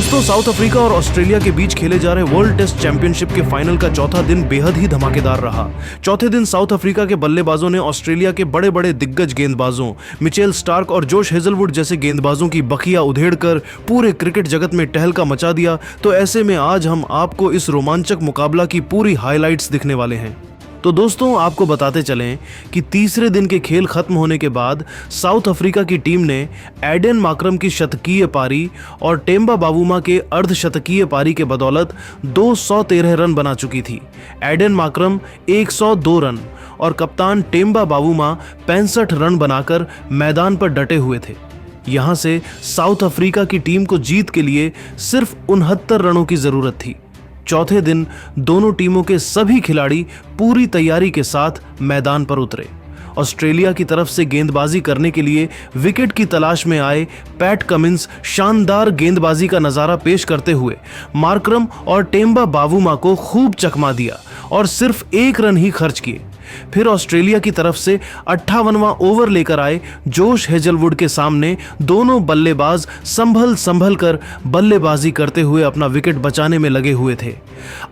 दोस्तों, south Africa और Australia के बीच खेले जा रहे वर्ल्ड टेस्ट चैंपियनशिप के फाइनल का चौथा दिन बेहद ही धमाकेदार रहा। चौथे दिन साउथ अफ्रीका के बल्लेबाजों ने ऑस्ट्रेलिया के बड़े बड़े दिग्गज गेंदबाजों मिचेल स्टार्क और जोश हेजलवुड जैसे गेंदबाजों की बखिया उधेड़कर पूरे क्रिकेट जगत में टहलका मचा दिया। तो ऐसे में आज हम आपको इस रोमांचक मुकाबला की पूरी हाइलाइट्स दिखने वाले हैं। तो दोस्तों, आपको बताते चलें कि तीसरे दिन के खेल खत्म होने के बाद साउथ अफ्रीका की टीम ने एडेन मार्क्रम की शतकीय पारी और टेम्बा बावूमा के अर्धशतकीय पारी के बदौलत 213 रन बना चुकी थी। एडेन मार्क्रम 102 रन और कप्तान टेम्बा बावूमा 65 रन बनाकर मैदान पर डटे हुए थे। यहां से साउथ अफ्रीका की टीम को जीत के लिए सिर्फ 69 रनों की जरूरत थी। चौथे दिन दोनों टीमों के सभी खिलाड़ी पूरी तैयारी के साथ मैदान पर उतरे। ऑस्ट्रेलिया की तरफ से गेंदबाजी करने के लिए विकेट की तलाश में आए पैट कमिंस शानदार गेंदबाजी का नजारा पेश करते हुए मार्क्रम और टेम्बा बावूमा को खूब चकमा दिया और सिर्फ 1 रन ही खर्च किए। फिर ऑस्ट्रेलिया की तरफ से 58वां ओवर लेकर आए जोश हेजलवुड के सामने दोनों बल्लेबाज संभल कर बल्लेबाजी करते हुए अपना विकेट बचाने में लगे हुए थे।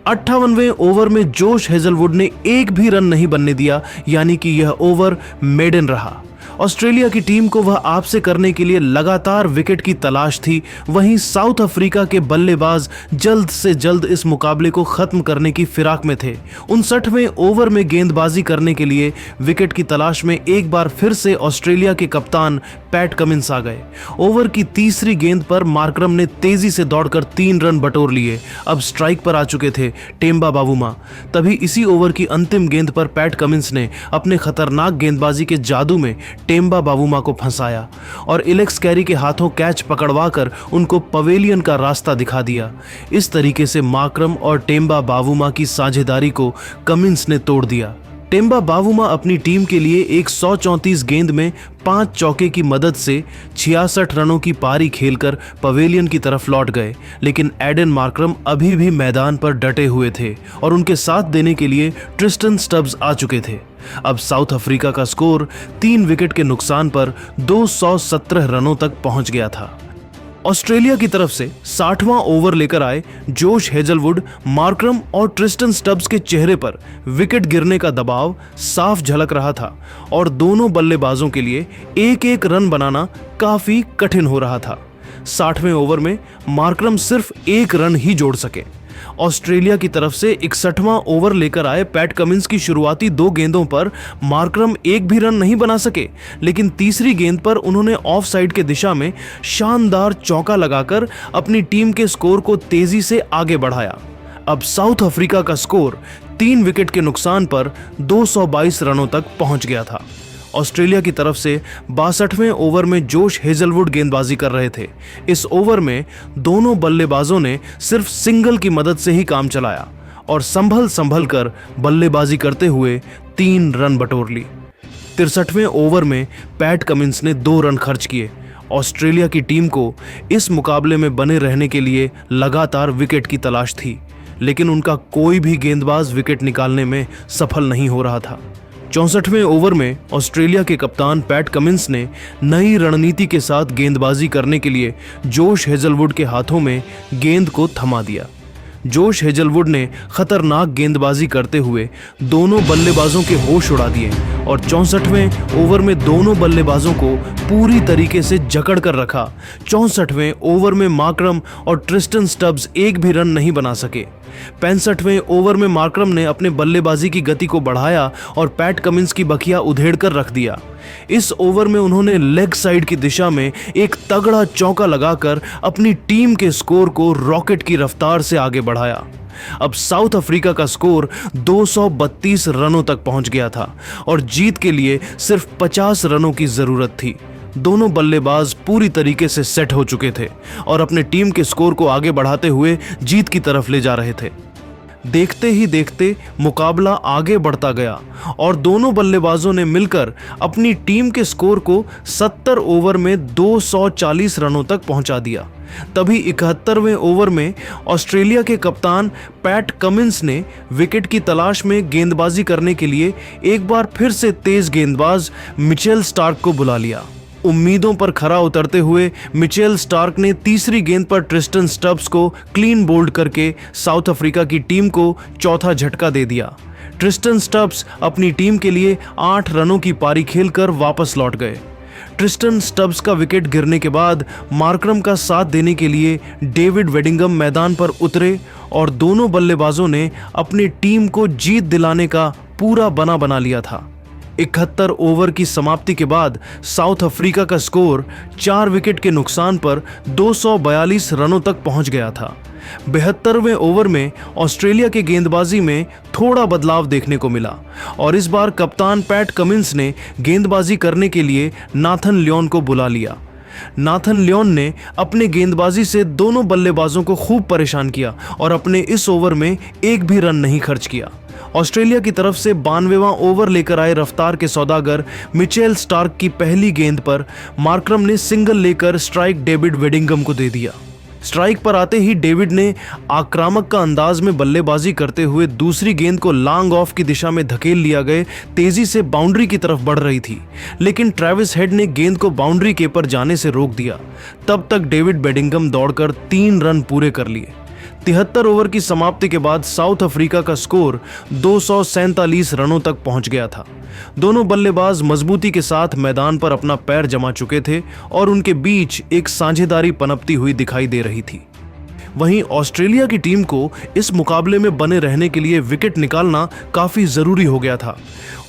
58वें ओवर में जोश हेजलवुड ने एक भी रन नहीं बनने दिया, यानी कि यह ओवर मेडन रहा। ऑस्ट्रेलिया की टीम को वह आपसे करने के लिए लगातार विकेट की तलाश थी। वहीं साउथ अफ्रीका के बल्लेबाज जल्द से जल्द इस मुकाबले को खत्म करने की फिराक में थे। 59वें ओवर में गेंदबाजी करने के लिए विकेट की तलाश में एक बार फिर से ऑस्ट्रेलिया के कप्तान पैट कमिंस आ गए। ओवर की तीसरी गेंद पर मार्क्रम ने तेजी से दौड़कर 3 रन बटोर लिए। अब स्ट्राइक पर आ चुके थे टेम्बा बावूमा। तभी इसी ओवर की अंतिम गेंद पर पैट कमिंस ने अपने खतरनाक गेंदबाजी के जादू में टेम्बा बावूमा को फंसाया और एलेक्स कैरी के हाथों कैच पकड़वाकर उनको पवेलियन का रास्ता दिखा दिया। इस तरीके से मार्क्रम और टेम्बा बावूमा की साझेदारी को कमिंस ने तोड़ दिया। टेम्बा बावूमा अपनी टीम के लिए 134 गेंद में 5 चौके की मदद से 66 रनों की पारी खेलकर पवेलियन की तरफ लौट गए, लेकिन एडेन मार्क्रम अभी भी मैदान पर डटे हुए थे और उनके साथ देने के लिए ट्रिस्टन स्टब्स आ चुके थे। अब साउथ अफ्रीका का स्कोर 3 विकेट के नुकसान पर 217 रनों तक पहुंच गया था। ऑस्ट्रेलिया की तरफ से 60वां ओवर लेकर आए जोश हेजलवुड, मार्क्रम और ट्रिस्टन स्टब्स के चेहरे पर विकेट गिरने का दबाव साफ झलक रहा था और दोनों बल्लेबाजों के लिए एक रन बनाना काफी कठिन हो रहा था। 60वें ओवर में मार्क्रम सिर्फ 1 रन ही जोड़ सके। ऑस्ट्रेलिया की तरफ से 61वां ओवर लेकर आए पैट कमिंस की शुरुआती 2 गेंदों पर मार्क्रम एक भी रन नहीं बना सके, लेकिन तीसरी गेंद पर उन्होंने ऑफ साइड के दिशा में शानदार चौका लगाकर अपनी टीम के स्कोर को तेजी से आगे बढ़ाया। अब साउथ अफ्रीका का स्कोर 3 विकेट के नुकसान पर 222 रनों तक पहुंच गया था। ऑस्ट्रेलिया की तरफ से 62वें ओवर में जोश हेजलवुड गेंदबाजी कर रहे थे। इस ओवर में दोनों बल्लेबाजों ने सिर्फ सिंगल की मदद से ही काम चलाया और संभल कर बल्लेबाजी करते हुए 3 रन बटोर ली। 63वें ओवर में पैट कमिंस ने 2 रन खर्च किए। ऑस्ट्रेलिया की टीम को इस मुकाबले में बने रहने के लिए लगातार विकेट की तलाश थी, लेकिन उनका कोई भी गेंदबाज विकेट निकालने में सफल नहीं हो रहा था। 64वें ओवर में ऑस्ट्रेलिया के कप्तान पैट कमिंस ने नई रणनीति के साथ गेंदबाजी करने के लिए जोश हेजलवुड के हाथों में गेंद को थमा दिया। जोश हेजलवुड ने खतरनाक गेंदबाजी करते हुए दोनों बल्लेबाजों के होश उड़ा दिए और 64वें ओवर में दोनों बल्लेबाजों को पूरी तरीके से जकड़ कर रखा। 64वें ओवर में मार्क्रम और ट्रिस्टन स्टब्स एक भी रन नहीं बना सके। 65वें ओवर में मार्क्रम ने अपने बल्लेबाजी की गति को बढ़ाया और पैट कमिंस की बखिया उधेड़कर रख दिया। इस ओवर में उन्होंने लेग साइड की दिशा में एक तगड़ा चौका लगाकर अपनी टीम के स्कोर को रॉकेट की रफ्तार से आगे बढ़ाया। अब साउथ अफ्रीका का स्कोर 232 रनों तक पहुंच गया था और जीत के लिए सिर्फ 50 रनों की जरूरत थी। दोनों बल्लेबाज पूरी तरीके से सेट हो चुके थे और अपने टीम के स्कोर को आगे बढ़ाते हुए जीत की तरफ ले जा रहे थे। देखते ही देखते मुकाबला आगे बढ़ता गया और दोनों बल्लेबाजों ने मिलकर अपनी टीम के स्कोर को 70 ओवर में 240 रनों तक पहुंचा दिया। तभी 71वें ओवर में ऑस्ट्रेलिया के कप्तान पैट कमिंस ने विकेट की तलाश में गेंदबाजी करने के लिए एक बार फिर से तेज गेंदबाज मिचेल स्टार्क को बुला लिया। उम्मीदों पर खरा उतरते हुए मिचेल स्टार्क ने तीसरी गेंद पर ट्रिस्टन स्टब्स को क्लीन बोल्ड करके साउथ अफ्रीका की टीम को चौथा झटका दे दिया। ट्रिस्टन स्टब्स अपनी टीम के लिए 8 रनों की पारी खेलकर वापस लौट गए। ट्रिस्टन स्टब्स का विकेट गिरने के बाद मार्करम का साथ देने के लिए डेविड वेडिंगम मैदान पर उतरे और दोनों बल्लेबाजों ने अपनी टीम को जीत दिलाने का पूरा बना लिया था। 71 ओवर की समाप्ति के बाद साउथ अफ्रीका का स्कोर 4 विकेट के नुकसान पर 242 रनों तक पहुंच गया था। 72वें ओवर में ऑस्ट्रेलिया के गेंदबाजी में थोड़ा बदलाव देखने को मिला और इस बार कप्तान पैट कमिंस ने गेंदबाजी करने के लिए नाथन लियोन को बुला लिया। नाथन लियोन ने अपने गेंदबाजी से दोनों बल्लेबाजों को खूब परेशान किया और अपने इस ओवर में एक भी रन नहीं खर्च किया। ऑस्ट्रेलिया की तरफ से 92वां ओवर लेकर आए रफ्तार के सौदागर मिचेल स्टार्क की पहली गेंद पर मार्करम ने सिंगल लेकर स्ट्राइक डेविड वेडिंगम को दे दिया। स्ट्राइक पर आते ही डेविड ने आक्रामक का अंदाज में बल्लेबाजी करते हुए दूसरी गेंद को लॉन्ग ऑफ की दिशा में धकेल लिया गए तेजी से बाउंड्री की तरफ बढ़ रही थी, लेकिन ट्रेविस हेड ने गेंद को बाउंड्री के पर जाने से रोक दिया। तब तक डेविड वेडिंगम दौड़कर 3 रन पूरे कर लिए। 73 ओवर की समाप्ति के बाद साउथ अफ्रीका का स्कोर 247 रनों तक पहुंच गया था। दोनों बल्लेबाज मजबूती के साथ मैदान पर अपना पैर जमा चुके थे और उनके बीच एक साझेदारी पनपती हुई दिखाई दे रही थी। वहीं ऑस्ट्रेलिया की टीम को इस मुकाबले में बने रहने के लिए विकेट निकालना काफी जरूरी हो गया था।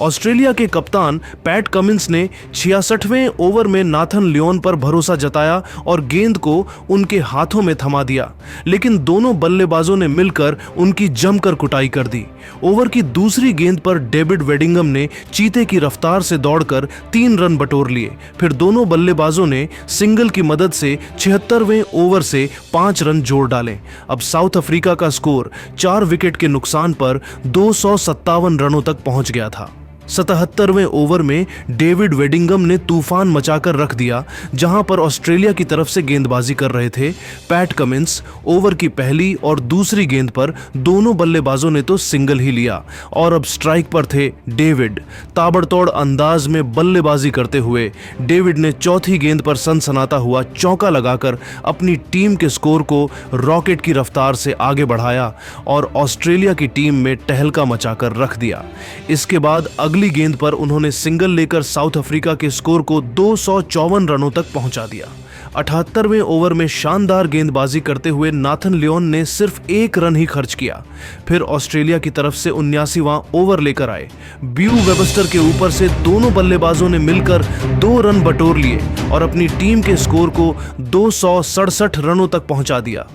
ऑस्ट्रेलिया के कप्तान पैट कमिंस ने 66वें ओवर में नाथन लियोन पर भरोसा जताया और गेंद को उनके हाथों में थमा दिया, लेकिन दोनों बल्लेबाजों ने मिलकर उनकी जमकर कुटाई कर दी। ओवर की दूसरी गेंद पर डेविड वेडिंगम ने चीते की रफ्तार से दौड़कर 3 रन बटोर लिए। फिर दोनों बल्लेबाजों ने सिंगल की मदद से 76वें ओवर से 5 रन जोड़ डाले। अब साउथ अफ्रीका का स्कोर 4 विकेट के नुकसान पर 257 रनों तक पहुंच गया था। 77वें ओवर में डेविड वेडिंगम ने तूफान मचाकर रख दिया, जहां पर ऑस्ट्रेलिया की तरफ से गेंदबाजी कर रहे थे पैट कमिंस। ओवर की पहली और दूसरी गेंद पर दोनों बल्लेबाजों ने तो सिंगल ही लिया और अब स्ट्राइक पर थे डेविड। ताबड़तोड़ अंदाज में बल्लेबाजी करते हुए डेविड ने चौथी गेंद पर सनसनाता हुआ चौका लगाकर अपनी टीम के स्कोर को रॉकेट की रफ्तार से आगे बढ़ाया और ऑस्ट्रेलिया की टीम में टहलका मचाकर रख दिया। इसके बाद अगली गेंद पर उन्होंने सिंगल लेकर साउथ अफ्रीका के स्कोर को 254 रनों तक पहुंचा दिया। 78वें ओवर में शानदार गेंदबाजी करते हुए नाथन लियोन ने सिर्फ 1 रन ही खर्च किया। फिर ऑस्ट्रेलिया की तरफ से 79वां ओवर लेकर आए। ब्यू वेबस्टर के ऊपर से दोनों बल्लेबाजों ने मिलकर 2 रन बटोर लिए और अपनी टीम के स्कोर को 267 रनों तक पहुंचा दिया।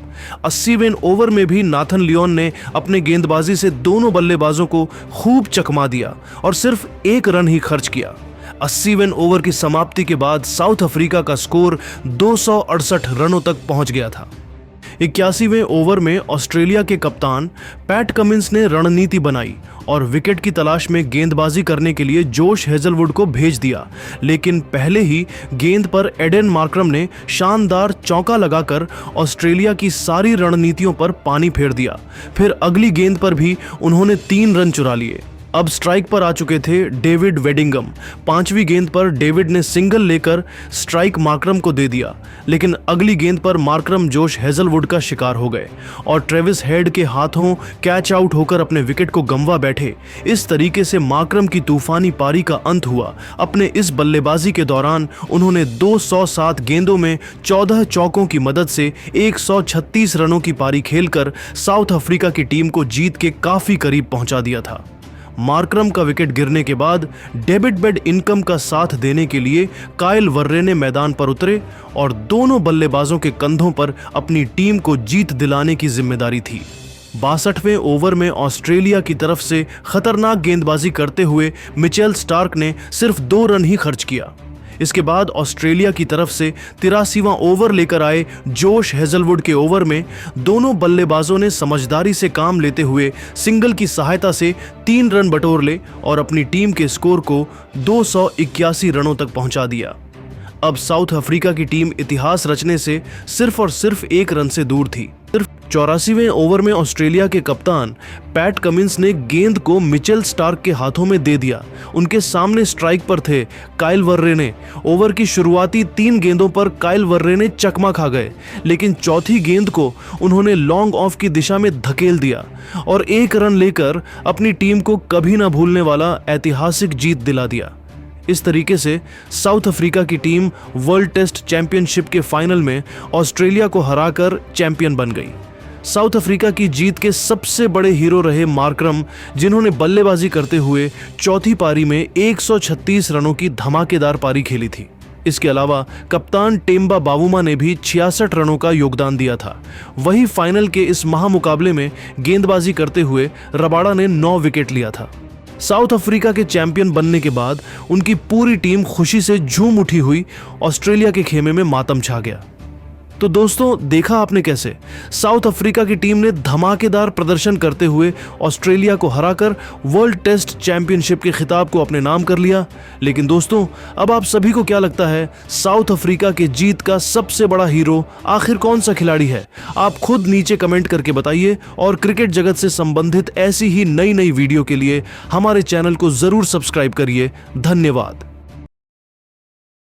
80वें ओवर में भी नाथन लियोन ने अपने गेंदबाजी से दोनों बल्लेबाजों को खूब चकमा दिया और सिर्फ 1 रन ही खर्च किया। 80वें ओवर की समाप्ति के बाद साउथ अफ्रीका का स्कोर 268 रनों तक पहुंच गया था। 81वें ओवर में ऑस्ट्रेलिया के कप्तान पैट कमिंस ने रणनीति बनाई और विकेट की तलाश में गेंदबाजी करने के लिए जोश हेजलवुड को भेज दिया, लेकिन पहले ही गेंद पर एडन मार्करम ने शानदार चौका लगाकर ऑस्ट्रेलिया की सारी रणनीतियों पर पानी फेर दिया। फिर अगली गेंद पर भी उन्होंने 3 रन चुरा लिए। अब स्ट्राइक पर आ चुके थे डेविड वेडिंगम। 5वीं गेंद पर डेविड ने सिंगल लेकर स्ट्राइक मार्करम को दे दिया, लेकिन अगली गेंद पर मार्करम जोश हेजलवुड का शिकार हो गए और ट्रेविस हेड के हाथों कैच आउट होकर अपने विकेट को गंवा बैठे। इस तरीके से मार्करम की तूफानी पारी का अंत हुआ। अपने इस बल्लेबाजी के दौरान उन्होंने 207 गेंदों में 14 चौकों की मदद से 136 रनों की पारी खेलकर साउथ अफ्रीका की टीम को जीत के काफी करीब पहुंचा दिया था। मार्करम का विकेट गिरने के बाद डेविड वेडिंगम का साथ देने के लिए काइल वर्रे ने मैदान पर उतरे और दोनों बल्लेबाजों के कंधों पर अपनी टीम को जीत दिलाने की जिम्मेदारी थी। 62वें ओवर में ऑस्ट्रेलिया की तरफ से खतरनाक गेंदबाजी करते हुए मिचेल स्टार्क ने सिर्फ 2 रन ही खर्च किया। इसके बाद ऑस्ट्रेलिया की तरफ से 83वां ओवर लेकर आए जोश हेजलवुड के ओवर में दोनों बल्लेबाजों ने समझदारी से काम लेते हुए सिंगल की सहायता से 3 रन बटोर ले और अपनी टीम के स्कोर को 281 रनों तक पहुंचा दिया। अब साउथ अफ्रीका की टीम इतिहास रचने से सिर्फ और सिर्फ 1 रन से दूर थी। सिर्फ 84वें ओवर में ऑस्ट्रेलिया के कप्तान पैट कमिंस ने गेंद को मिचेल स्टार्क के हाथों में दे दिया। उनके सामने स्ट्राइक पर थे काइल वर्रे ने। ओवर की शुरुआती 3 गेंदों पर काइल वर्रे ने चकमा खा गए, लेकिन चौथी गेंद को उन्होंने लॉन्ग ऑफ की दिशा में धकेल दिया और 1 रन लेकर अपनी टीम को कभी ना भूलने वाला ऐतिहासिक जीत दिला दिया। इस तरीके से साउथ अफ्रीका की टीम वर्ल्ड टेस्ट चैंपियनशिप के फाइनल में ऑस्ट्रेलिया को हराकर चैंपियन बन गई। साउथ अफ्रीका की जीत के सबसे बड़े हीरो रहे मार्करम, जिन्होंने बल्लेबाजी करते हुए चौथी पारी में 136 रनों की धमाकेदार पारी खेली थी। इसके अलावा कप्तान टेम्बा बावुमा ने भी 66 रनों का योगदान दिया था। वही फाइनल के इस महामुकाबले में गेंदबाजी करते हुए रबाडा ने 9 विकेट लिया था। साउथ अफ्रीका के चैंपियन बनने के बाद उनकी पूरी टीम खुशी से झूम उठी हुई ऑस्ट्रेलिया के खेमे में मातम छा गया। तो दोस्तों, देखा आपने कैसे साउथ अफ्रीका की टीम ने धमाकेदार प्रदर्शन करते हुए ऑस्ट्रेलिया को हराकर वर्ल्ड टेस्ट चैंपियनशिप के खिताब को अपने नाम कर लिया। लेकिन दोस्तों, अब आप सभी को क्या लगता है, साउथ अफ्रीका के जीत का सबसे बड़ा हीरो आखिर कौन सा खिलाड़ी है? आप खुद नीचे कमेंट करके बताइए और क्रिकेट जगत से संबंधित ऐसी ही नई वीडियो के लिए हमारे चैनल को जरूर सब्सक्राइब करिए। धन्यवाद।